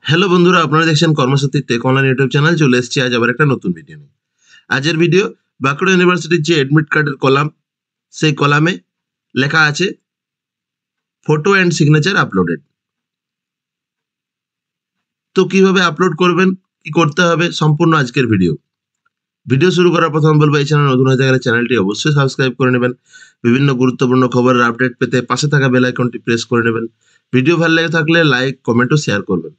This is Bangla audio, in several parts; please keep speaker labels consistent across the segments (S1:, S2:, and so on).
S1: হ্যালো বন্ধুরা, আপনারা দেখছেন কর্মশক্তি টেক অনলাইন ইউটিউব চ্যানেল। চলে এসেছি আজ আবার একটা নতুন ভিডিও নিয়ে। আজের ভিডিও বাঁকুড়া ইউনিভার্সিটির যে অ্যাডমিট কার্ডের কলাম, সেই কলামে লেখা আছে ফটো অ্যান্ড সিগনেচার আপলোডেড। তো কিভাবে আপলোড করবেন, কি করতে হবে, সম্পূর্ণ আজকের ভিডিও। ভিডিও শুরু করার প্রথম বলবো, এই চ্যানেল নতুন হয়ে গেলে চ্যানেলটি অবশ্যই সাবস্ক্রাইব করে নেবেন। বিভিন্ন গুরুত্বপূর্ণ খবরের আপডেট পেতে পাশে থাকা বেল আইকনটি প্রেস করে নেবেন। ভিডিও ভালো লেগে থাকলে লাইক, কমেন্ট ও শেয়ার করবেন।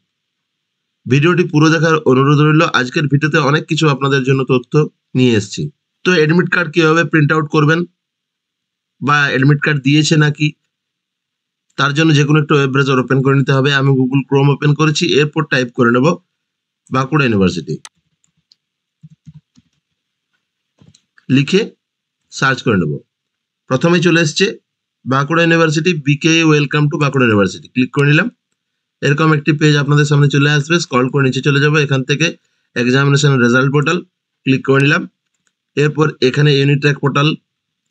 S1: ভিডিওটি পুরো দেখার অনুরোধ রইল। আজকের ভিডিওতে অনেক কিছু আপনাদের জন্য তথ্য নিয়ে এসেছি। তো অ্যাডমিট কার্ড কিভাবে প্রিন্ট আউট করবেন বা অ্যাডমিট কার্ড দিয়েছে নাকি, তার জন্য যে কোনো একটা ওয়েব ব্রাউজার ওপেন করে নিতে হবে। আমি গুগল ক্রোম ওপেন করেছি, এরপর টাইপ করে নেব বাঁকুড়া ইউনিভার্সিটি, লিখে সার্চ করে নেব। প্রথমে চলে এসছে বাঁকুড়া ইউনিভার্সিটি, বিকে welcome to Bankura university. Click করে নিলাম। এরকম একটি পেজ আপনাদের সামনে চলে আসবে। স্ক্রল করে নিচে চলে যাব, এখান থেকে এক্সামিনেশন রেজাল্ট পোর্টাল ক্লিক করে নিলাম। এরপর এখানে ইউনিট্র্যাক পোর্টাল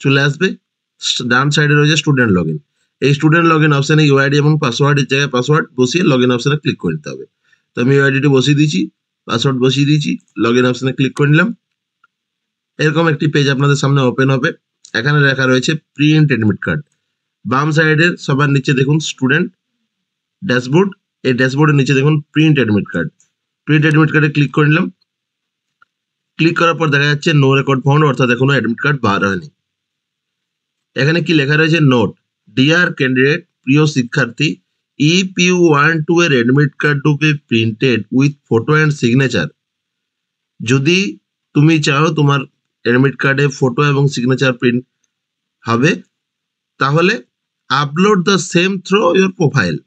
S1: চলে আসবে। ডান সাইডে রয়েছে স্টুডেন্ট লগ ইন। এই স্টুডেন্ট লগ ইন অপশানে ইউআইডি এবং পাসওয়ার্ডের জায়গায় পাসওয়ার্ড বসিয়ে লগ ইন অপশানে ক্লিক করে নিতে হবে। তো আমি ইউআইডিটি বসিয়ে দিয়েছি, পাসওয়ার্ড বসিয়ে দিয়েছি, লগ ইন অপশানে ক্লিক করে নিলাম। এরকম একটি পেজ আপনাদের সামনে ওপেন হবে। এখানে লেখা রয়েছে প্রিন্ট অ্যাডমিট কার্ড। বাম সাইডের সবার নিচে দেখুন স্টুডেন্ট ড্যাশবোর্ড। এই ড্যাশবোর্ডের নিচে দেখুন print admit card. Print admit কার্ডে ক্লিক করে নিলাম। ক্লিক করার পর দেখা যাচ্ছে নো রেকর্ড ফাউন্ড, অর্থাৎ এখনো অ্যাডমিট কার্ড বার হয়নি। এখানে কি লেখা রয়েছে, নোট ডিয়ার ক্যান্ডিডেট, প্রিয় শিক্ষার্থী, ইফ ইউ ওয়ান্ট টু এর admit card to be printed with photo and signature, যদি তুমি চাও তোমার অ্যাডমিট কার্ডে ফটো এবং সিগনেচার প্রিন্ট হবে, তাহলে upload the same through your profile.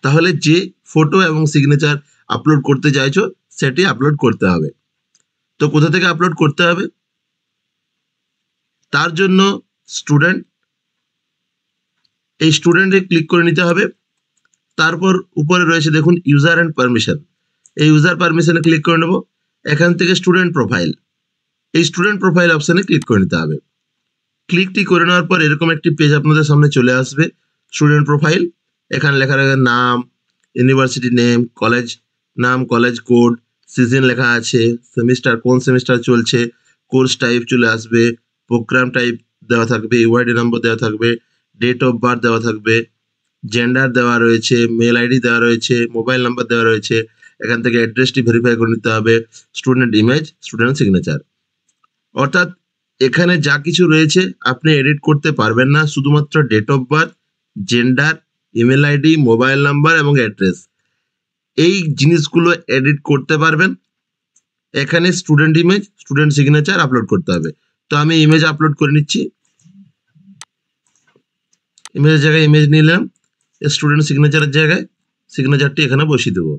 S1: তাহলে যে ফটো এবং সিগনেচার আপলোড করতে চাইছো সেটি আপলোড করতে হবে। তো কোথা থেকে আপলোড করতে হবে, তার জন্য স্টুডেন্ট, এই স্টুডেন্টে ক্লিক করে নিতে হবে। তারপর উপরে রয়েছে দেখুন ইউজার অ্যান্ড পারমিশন। এই ইউজার পারমিশনে ক্লিক করে নেব। এখান থেকে স্টুডেন্ট প্রোফাইল, এই স্টুডেন্ট প্রোফাইল অপশানে ক্লিক করে নিতে হবে। ক্লিকটি করে নেওয়ার পর এরকম একটি পেজ আপনাদের সামনে চলে আসবে, স্টুডেন্ট প্রোফাইল। এখানে লেখা রয়েছে নাম, ইউনিভার্সিটি নেম, কলেজ নাম, কলেজ কোড, সিজন লেখা আছে, সেমিস্টার কোন সেমিস্টার চলছে, কোর্স টাইপ চলে আসবে, প্রোগ্রাম টাইপ দেওয়া থাকবে, ইউআইডি নম্বর দেওয়া থাকবে, ডেট অফ বার্থ দেওয়া থাকবে, জেন্ডার দেওয়া রয়েছে, মেল আইডি দেওয়া রয়েছে, মোবাইল নাম্বার দেওয়া রয়েছে। এখান থেকে অ্যাড্রেসটি ভেরিফাই করে নিতে হবে, স্টুডেন্ট ইমেজ, স্টুডেন্ট সিগনেচার। অর্থাৎ এখানে যা কিছু রয়েছে আপনি এডিট করতে পারবেন না, শুধুমাত্র date of birth, gender, email ID, mobile number এবং অ্যাড্রেস, এই জিনিসগুলো এডিট করতে পারবেন। এখানে student image, student signature upload করতে হবে। তো আমি ইমেজ আপলোড করে নিচ্ছি। ইমেজের জায়গায় ইমেজ নিলাম, স্টুডেন্ট সিগনেচারের জায়গায় সিগনেচারটি এখানে বসিয়ে দেবো।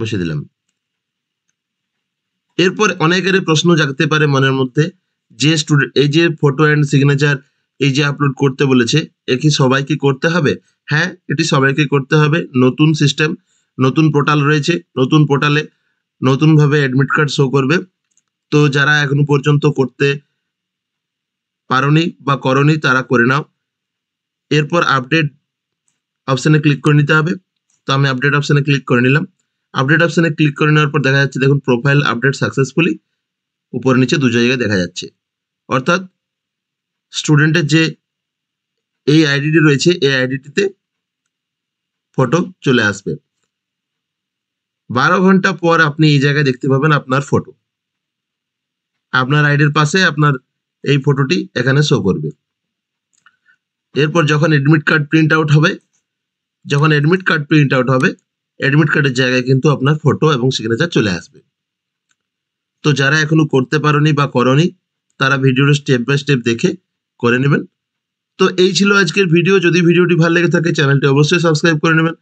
S1: বসিয়ে দিলাম। এরপর অনেকেরই প্রশ্ন জাগতে পারে মনের মধ্যে, যে স্টুডেন্ট এই যে ফটো অ্যান্ড সিগনেচার এই যে আপলোড করতে বলেছে, এ কি সবাইকে করতে হবে? হ্যাঁ, এটি সবাইকে করতে হবে। নতুন সিস্টেম, নতুন পোর্টাল রয়েছে, নতুন পোর্টালে নতুনভাবে অ্যাডমিট কার্ড শো করবে। তো যারা এখনো পর্যন্ত করতে পারোনি বা করনি তারা করে নাও। এরপর আপডেট অপশানে ক্লিক করে নিতে হবে। তো আমি আপডেট অপশানে ক্লিক করে নিলাম। আপডেট অপশানে ক্লিক করে নেওয়ার পর দেখা যাচ্ছে দেখুন প্রোফাইল আপডেট সাকসেসফুলি, উপরে নিচে দু জায়গায় দেখা যাচ্ছে। অর্থাৎ স্টুডেন্টের যে এই আইডিটি রয়েছে, এই আইডিটিতে ফটো চলে আসবে। 12 ঘন্টা পর আপনি এই জায়গায় দেখতে পাবেন আপনার ফটো, আপনার আইডির পাশে আপনার এই ফটোটি এখানে শো করবে। এরপর যখন অ্যাডমিট কার্ড প্রিন্ট আউট হবে, অ্যাডমিট কার্ডের জায়গায় কিন্তু আপনার ফটো এবং সিগনেচার চলে আসবে। তো যারা এখনো করতে পারোনি বা করনি, তারা ভিডিওটা স্টেপ বাই স্টেপ দেখে করে নেবেন। তো এই ছিল আজকের ভিডিও। যদি ভিডিওটি ভালো লেগে থাকে চ্যানেলটি অবশ্যই সাবস্ক্রাইব করে নেবেন।